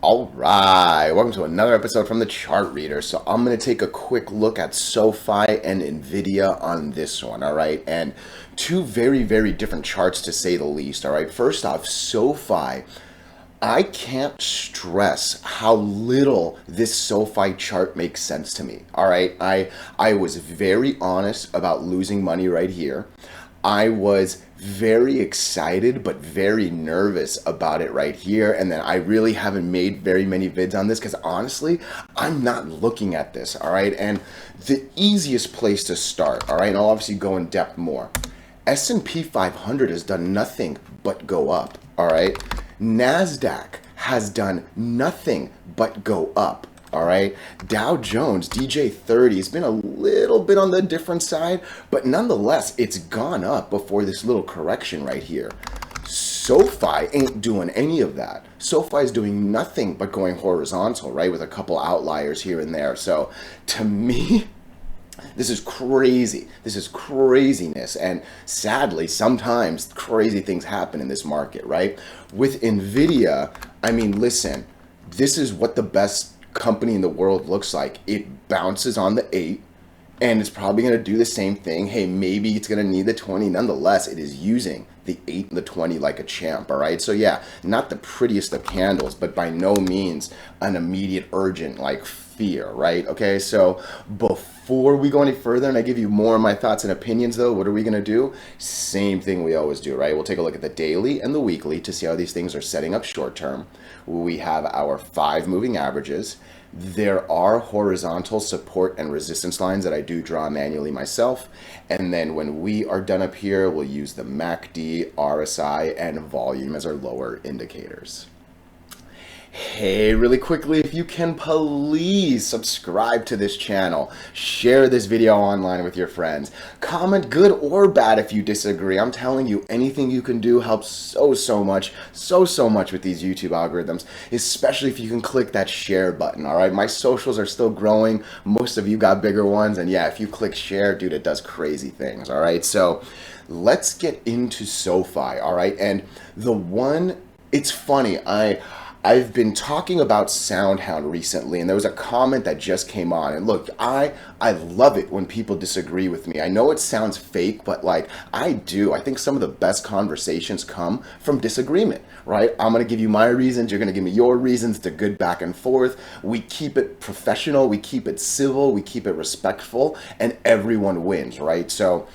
All right, welcome to another episode from the Chart Reader. So I'm going to take a quick look at SoFi and NVIDIA on this one, all right? And two very, very different charts to say the least, all right? First off, SoFi, I can't stress how little this SoFi chart makes sense to me, all right? I was very honest about losing money right here. I was very excited but very nervous about it right here, and then I really haven't made very many vids on this because honestly I'm not looking at this, all right? And the easiest place to start, all right, and I'll obviously go in depth more, S&P 500 has done nothing but go up, all right? NASDAQ has done nothing but go up. All right, Dow Jones, DJ30 has been a little bit on the different side, but nonetheless, it's gone up before this little correction right here. SoFi ain't doing any of that. SoFi is doing nothing but going horizontal, right, with a couple outliers here and there. So to me, this is crazy. This is craziness. And sadly, sometimes crazy things happen in this market, right? With NVIDIA, I mean, listen, this is what the best company in the world looks like. It bounces on the 8 and it's probably going to do the same thing. Hey, maybe it's going to need the 20. Nonetheless, it is using the 8 and the 20 like a champ, all right? So yeah, not the prettiest of candles, but by no means an immediate urgent like fear, right? Okay, so before we go any further and I give you more of my thoughts and opinions though, what are we going to do? Same thing we always do, right? We'll take a look at the daily and the weekly to see how these things are setting up short term. We have our 5 moving averages. There are horizontal support and resistance lines that I do draw manually myself. And then when we are done up here, we'll use the MACD, RSI, and volume as our lower indicators. Hey, really quickly, if you can please subscribe to this channel, share this video online with your friends, comment good or bad if you disagree. I'm telling you, anything you can do helps so much with these YouTube algorithms, especially if you can click that share button, all right? My socials are still growing. Most of you got bigger ones, and yeah, if you click share, dude, it does crazy things, all right? So let's get into SoFi, all right? And the one, it's funny, I've been talking about SoundHound recently, and there was a comment that just came on. And look, I love it when people disagree with me. I know it sounds fake, but like I do. I think some of the best conversations come from disagreement, right? I'm going to give you my reasons. You're going to give me your reasons. It's a good back and forth. We keep it professional. We keep it civil. We keep it respectful, and everyone wins, right? So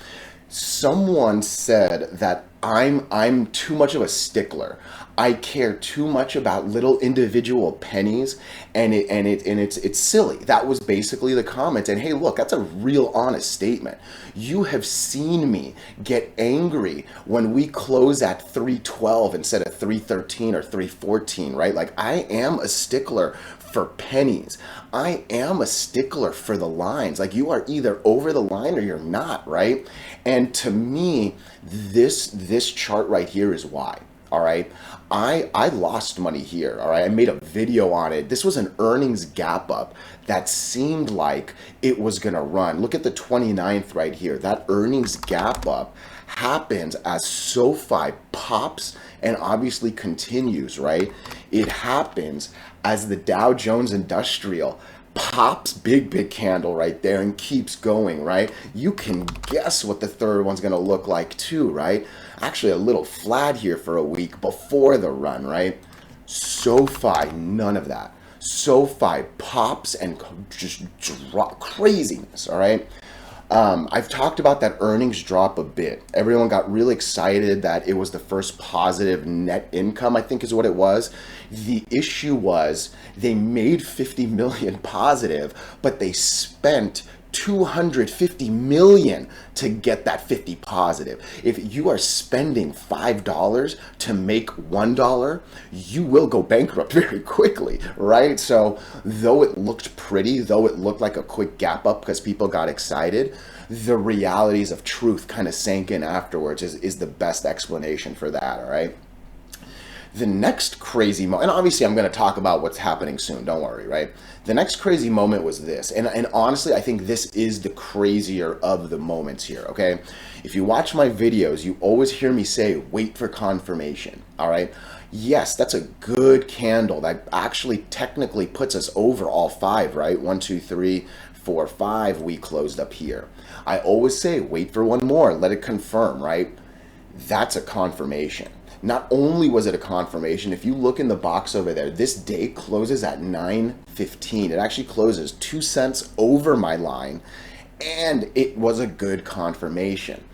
someone said that I'm too much of a stickler. I care too much about little individual pennies, and it's silly. That was basically the comment. And hey, look, that's a real honest statement. You have seen me get angry when we close at 312 instead of 313 or 314, right? Like I am a stickler for pennies. I am a stickler for the lines. Like you are either over the line or you're not, right? And to me, this chart right here is why. All right, I lost money here. All right, I made a video on it. This was an earnings gap up that seemed like it was gonna run. Look at the 29th right here. That earnings gap up happens as SoFi pops and obviously continues, right? It happens as the Dow Jones Industrial pops, big candle right there, and keeps going, right? You can guess what the third one's gonna look like too, right? Actually a little flat here for a week before the run, right? SoFi, none of that. SoFi pops and just drop craziness, all right? I've talked about that earnings drop a bit. Everyone got really excited that it was the first positive net income, I think is what it was. The issue was they made 50 million positive, but they spent 250 million to get that 50 positive. If you are spending $5 to make $1, you will go bankrupt very quickly, right? So though it looked pretty, though it looked like a quick gap up because people got excited, the realities of truth kind of sank in afterwards is the best explanation for that, all right? The next crazy moment, and obviously I'm going to talk about what's happening soon, don't worry, right? The next crazy moment was this, and honestly, I think this is the crazier of the moments here, okay? If you watch my videos, you always hear me say, wait for confirmation, all right? Yes, that's a good candle. That actually technically puts us over all five, right? One, two, three, four, five. We closed up here. I always say, wait for one more, let it confirm, right? That's a confirmation. Not only was it a confirmation, if you look in the box over there, this day closes at 9:15. It actually closes 2 cents over my line, and it was a good confirmation.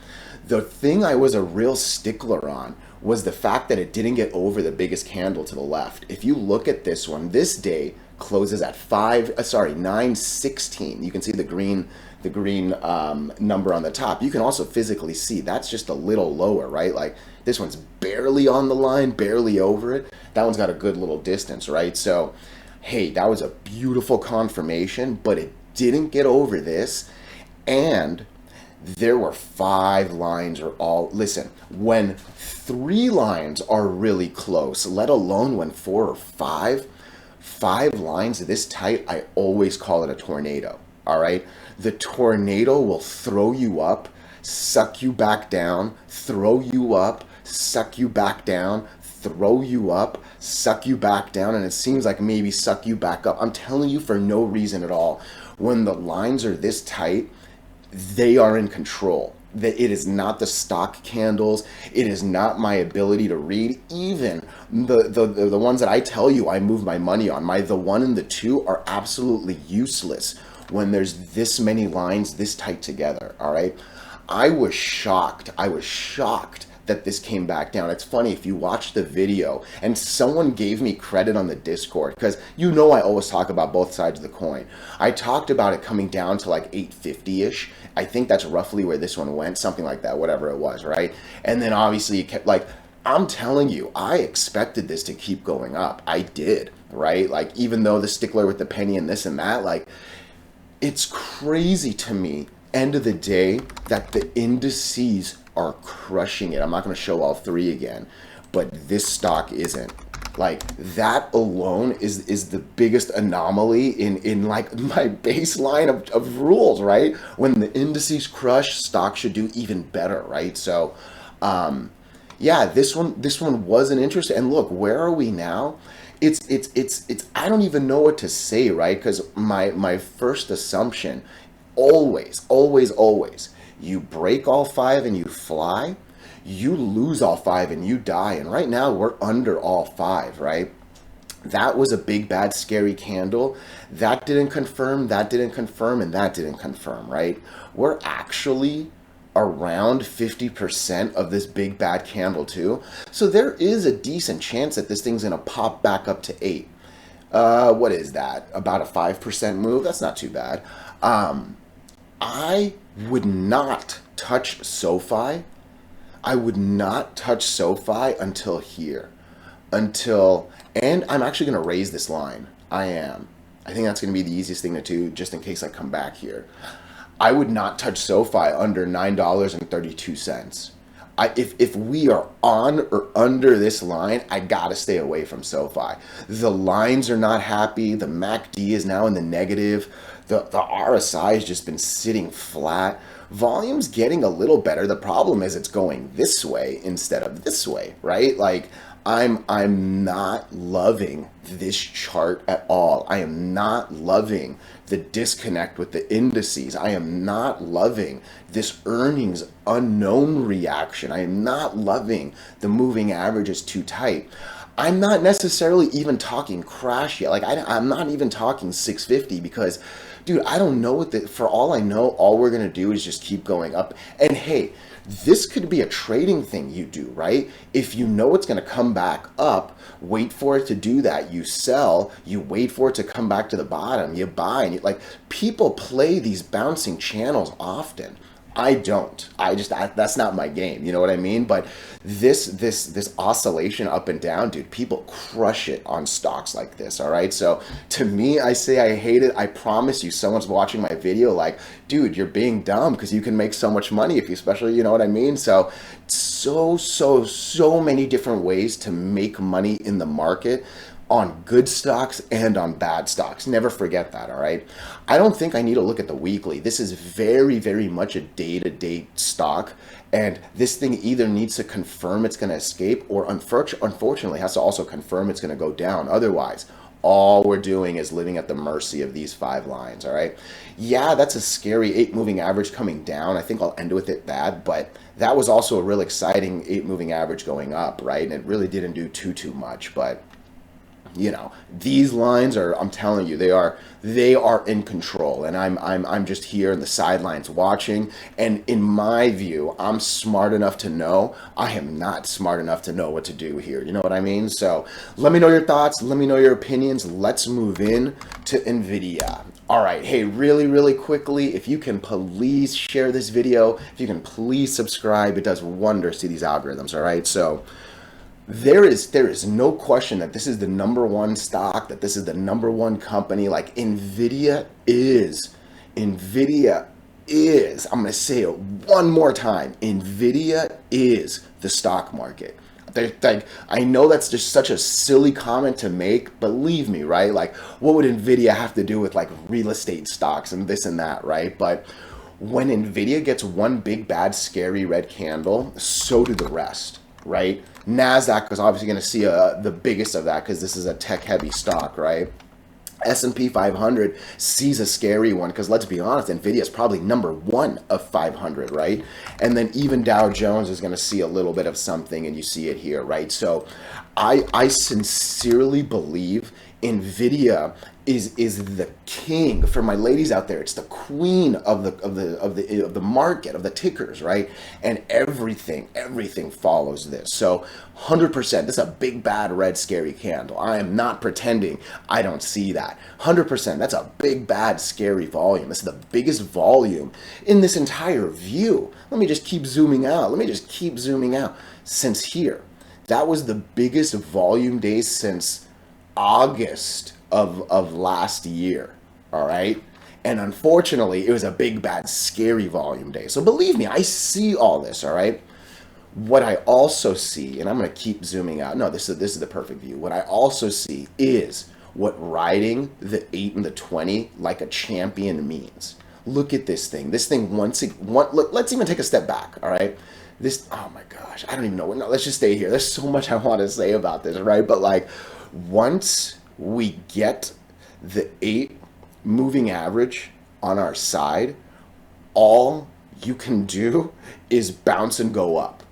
The thing I was a real stickler on was the fact that it didn't get over the biggest candle to the left. If you look at this one, this day closes at 9:16. You can see the green number on the top. You can also physically see that's just a little lower, right? Like this one's barely on the line, barely over it. That one's got a good little distance, right? So, hey, that was a beautiful confirmation, but it didn't get over this. And there were 5 lines or all. Listen, when 3 lines are really close, let alone when 4 or 5 lines this tight, I always call it a tornado. All right. The tornado will throw you up, suck you back down, throw you up, suck you back down, throw you up, suck you back down, and it seems like maybe suck you back up. I'm telling you, for no reason at all. When the lines are this tight, they are in control. That it is not the stock candles. It is not my ability to read. Even the ones that I tell you I move my money on, the 1 and the 2 are absolutely useless when there's this many lines this tight together. All right. I was shocked. That this came back down. It's funny, if you watch the video, and someone gave me credit on the Discord, because I always talk about both sides of the coin. I talked about it coming down to like 850-ish. I think that's roughly where this one went, something like that, whatever it was, right? And then obviously it kept, like, I'm telling you, I expected this to keep going up. I did, right? Like, even though the stickler with the penny and this and that, like, it's crazy to me, end of the day, that the indices are crushing it. I'm not going to show all 3 again, but this stock isn't. Like, that alone is the biggest anomaly in like my baseline of rules, right? When the indices crush, stocks should do even better, right? So, yeah, this one wasn't interesting. And look, where are we now? It's I don't even know what to say, right? Because my first assumption, always, you break all 5 and you fly, you lose all 5 and you die. And right now we're under all 5, right? That was a big, bad, scary candle. That didn't confirm, and that didn't confirm, right? We're actually around 50% of this big, bad candle too. So there is a decent chance that this thing's gonna pop back up to 8. What is that? About a 5% move? That's not too bad. I would not touch SoFi. I would not touch SoFi until here. And I'm actually going to raise this line. I am. I think that's going to be the easiest thing to do, just in case I come back here. I would not touch SoFi under $9.32. If we are on or under this line, I gotta stay away from SoFi. The lines are not happy. The MACD is now in the negative. The RSI has just been sitting flat. Volume's getting a little better. The problem is it's going this way instead of this way, right? Like, I'm not loving this chart at all. I am not loving the disconnect with the indices. I am not loving this earnings unknown reaction. I am not loving the moving average is too tight. I'm not necessarily even talking crash yet. Like, I'm not even talking 650 because, dude, I don't know for all I know, all we're going to do is just keep going up. And hey, this could be a trading thing you do, right? If you know it's going to come back up, wait for it to do that. You sell, you wait for it to come back to the bottom, you buy, and like, people play these bouncing channels often. I don't. That's not my game. You know what I mean? But this oscillation up and down, dude, people crush it on stocks like this. All right. So to me, I say I hate it. I promise you, someone's watching my video like, dude, you're being dumb because you can make so much money if you, especially, you know what I mean? So many different ways to make money in the market. on good stocks and on bad stocks. Never forget that, all right? I don't think I need to look at the weekly. This is very, very much a day-to-day stock, and this thing either needs to confirm it's going to escape or unfortunately has to also confirm it's going to go down. Otherwise, all we're doing is living at the mercy of these 5 lines, all right? Yeah, that's a scary 8 moving average coming down. I think I'll end with it that, but that was also a real exciting 8 moving average going up, right? And it really didn't do too much, but you know, these lines are, I'm telling you, they are in control, and I'm just here in the sidelines watching. And in my view, I'm smart enough to know I am not smart enough to know what to do here. You know what I mean? So let me know your thoughts, let me know your opinions. Let's move in to NVIDIA. All right, hey, really quickly, if you can please share this video, if you can please subscribe, it does wonders to these algorithms. All right, so there is no question that this is the #1 stock, that this is the #1 company. Like NVIDIA is, I'm going to say it one more time, NVIDIA is the stock market. Like, I know that's just such a silly comment to make, believe me, right? Like, what would NVIDIA have to do with like real estate stocks and this and that, right? But when NVIDIA gets one big, bad, scary red candle, so do the rest, right? NASDAQ is obviously going to see the biggest of that because this is a tech-heavy stock, right? S&P 500 sees a scary one because, let's be honest, NVIDIA is probably #1 of 500, right? And then even Dow Jones is going to see a little bit of something, and you see it here, right? So I sincerely believe NVIDIA is the king. For my ladies out there, it's the queen of the market, of the tickers, right? And everything follows this. So 100%, this is a big bad red scary candle. I am not pretending I don't see that. 100%, that's a big bad scary volume. This is the biggest volume in this entire view. Let me just keep zooming out. Since here, that was the biggest volume day since August of last year, all right? And unfortunately, it was a big, bad, scary volume day. So believe me, I see all this, all right? What I also see, and I'm going to keep zooming out. No, this is the perfect view. What I also see is what riding the 8 and the 20 like a champion means. Look at this thing. This thing, look, let's even take a step back, all right? This, oh my gosh, I don't even know. No, let's just stay here. There's so much I want to say about this, right? But like, once we get the 8 moving average on our side, all you can do is bounce and go up.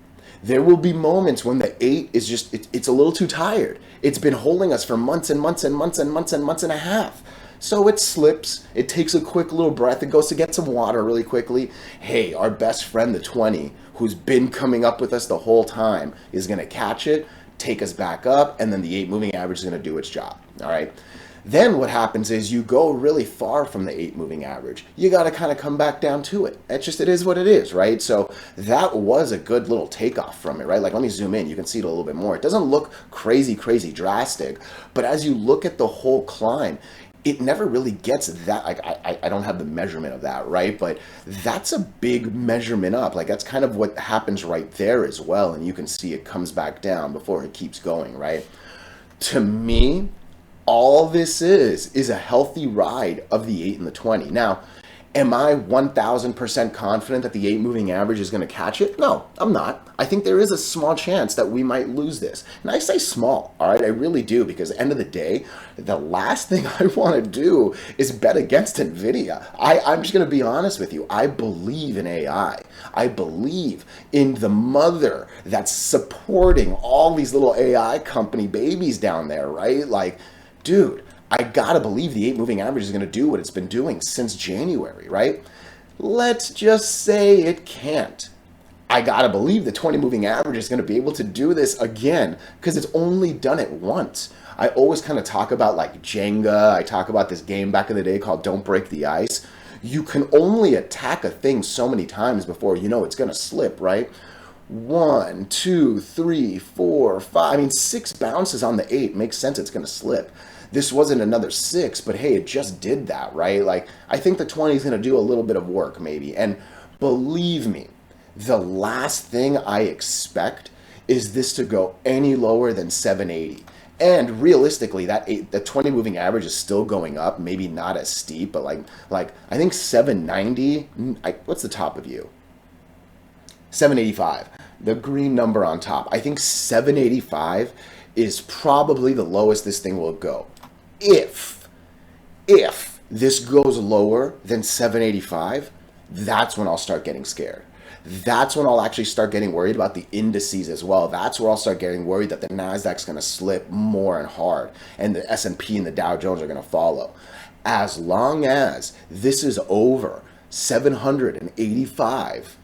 There will be moments when the 8 is just, it's a little too tired. It's been holding us for months and months and a half. So it slips, it takes a quick little breath, it goes to get some water really quickly. Hey, our best friend, the 20, who's been coming up with us the whole time, is going to catch it, take us back up, and then the 8 moving average is going to do its job, all right? Then what happens is you go really far from the 8 moving average. You got to kind of come back down to it. It is what it is, right? So that was a good little takeoff from it, right? Like, let me zoom in. You can see it a little bit more. It doesn't look crazy drastic, but as you look at the whole climb, it never really gets that, like, I don't have the measurement of that, right? But that's a big measurement up. Like, that's kind of what happens right there as well. And you can see it comes back down before it keeps going, right? To me, all this is a healthy ride of the 8 and the 20. Now, am I 1000% confident that the 8 moving average is going to catch it? No, I'm not. I think there is a small chance that we might lose this. And I say small, all right? I really do, because at the end of the day, the last thing I want to do is bet against NVIDIA. I'm just going to be honest with you. I believe in AI. I believe in the mother that's supporting all these little AI company babies down there, right? Like, dude, I gotta believe the 8 moving average is gonna do what it's been doing since January, right? Let's just say it can't. I gotta believe the 20 moving average is gonna be able to do this again, because it's only done it once. I always kind of talk about like Jenga. I talk about this game back in the day called Don't Break the Ice. You can only attack a thing so many times before you know it's gonna slip, right? 1, 2, 3, 4, 5. I mean, 6 bounces on the 8 makes sense it's gonna slip. This wasn't another 6, but hey, it just did that, right? Like, I think the 20 is going to do a little bit of work, maybe. And believe me, the last thing I expect is this to go any lower than 780. And realistically, the 20 moving average is still going up, maybe not as steep, but like I think 790, what's the top of you? 785, the green number on top. I think 785 is probably the lowest this thing will go. If this goes lower than 785, that's when I'll start getting scared. That's when I'll actually start getting worried about the indices as well. That's where I'll start getting worried that the Nasdaq's going to slip more and hard, and the S&P and the Dow Jones are going to follow. As long as this is over 785,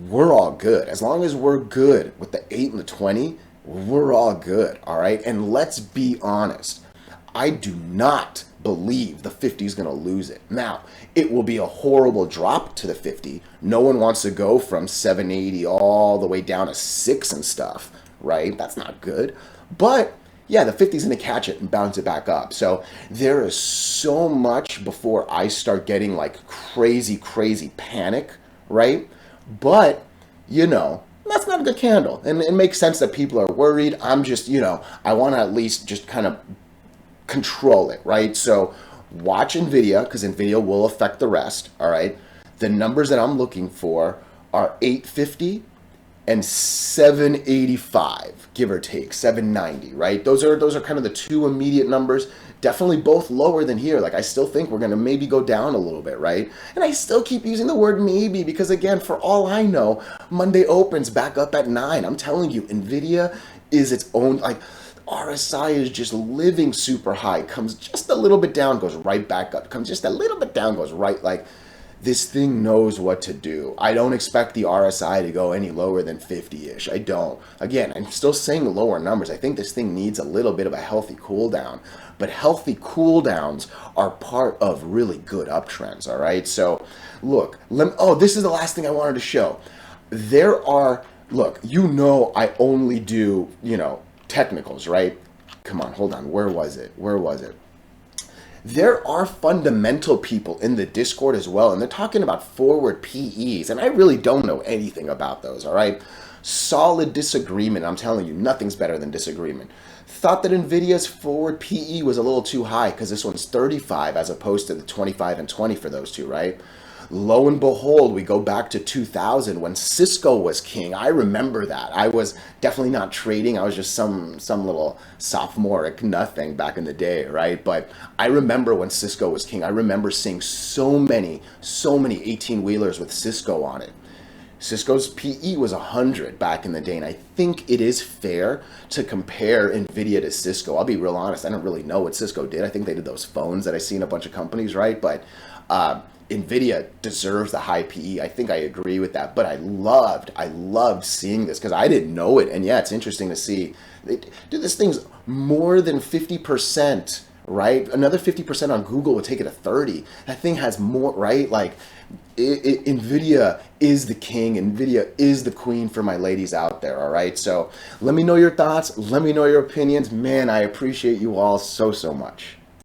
we're all good. As long as we're good with the 8 and the 20, we're all good, all right? And let's be honest. I do not believe the 50 is going to lose it. Now, it will be a horrible drop to the 50. No one wants to go from 780 all the way down to 6 and stuff, right? That's not good. But yeah, the 50 is going to catch it and bounce it back up. So there is so much before I start getting like crazy panic, right? But, you know, that's not a good candle. And it makes sense that people are worried. I'm just, you know, I want to at least just kind of control it, right? So watch NVIDIA, because NVIDIA will affect the rest, all right? The numbers that I'm looking for are 850 and 785, give or take, 790, right? Those are kind of the two immediate numbers. Definitely both lower than here. Like, I still think we're going to maybe go down a little bit, right? And I still keep using the word maybe because, again, for all I know, Monday opens back up at 9. I'm telling you, NVIDIA is its own, like, RSI is just living super high, comes just a little bit down, goes right back up, comes just a little bit down, goes right, like, this thing knows what to do. I don't expect the RSI to go any lower than 50-ish. I don't. Again, I'm still saying lower numbers. I think this thing needs a little bit of a healthy cool down. But healthy cool downs are part of really good uptrends, all right? So, look, this is the last thing I wanted to show. Look, you know I only do, you know, technicals, right? Come on, hold on. Where was it? There are fundamental people in the Discord as well, and they're talking about forward PEs, and I really don't know anything about those, all right? Solid disagreement. I'm telling you, nothing's better than disagreement. Thought that NVIDIA's forward PE was a little too high because this one's 35 as opposed to the 25 and 20 for those two, right? Lo and behold, we go back to 2000 when Cisco was king. I remember that. I was definitely not trading. I was just some little sophomoric nothing back in the day, right? But I remember when Cisco was king. I remember seeing so many 18-wheelers with Cisco on it. Cisco's PE was 100 back in the day, and I think it is fair to compare NVIDIA to Cisco. I'll be real honest, I don't really know what Cisco did. I think they did those phones that I see in a bunch of companies, right? But NVIDIA deserves the high PE. I think I agree with that. But I loved seeing this because I didn't know it. And yeah, it's interesting to see. Dude, this thing's more than 50%, right? Another 50% on Google would take it to 30. That thing has more, right? Like, NVIDIA is the king. NVIDIA is the queen for my ladies out there, all right? So let me know your thoughts. Let me know your opinions. Man, I appreciate you all so much.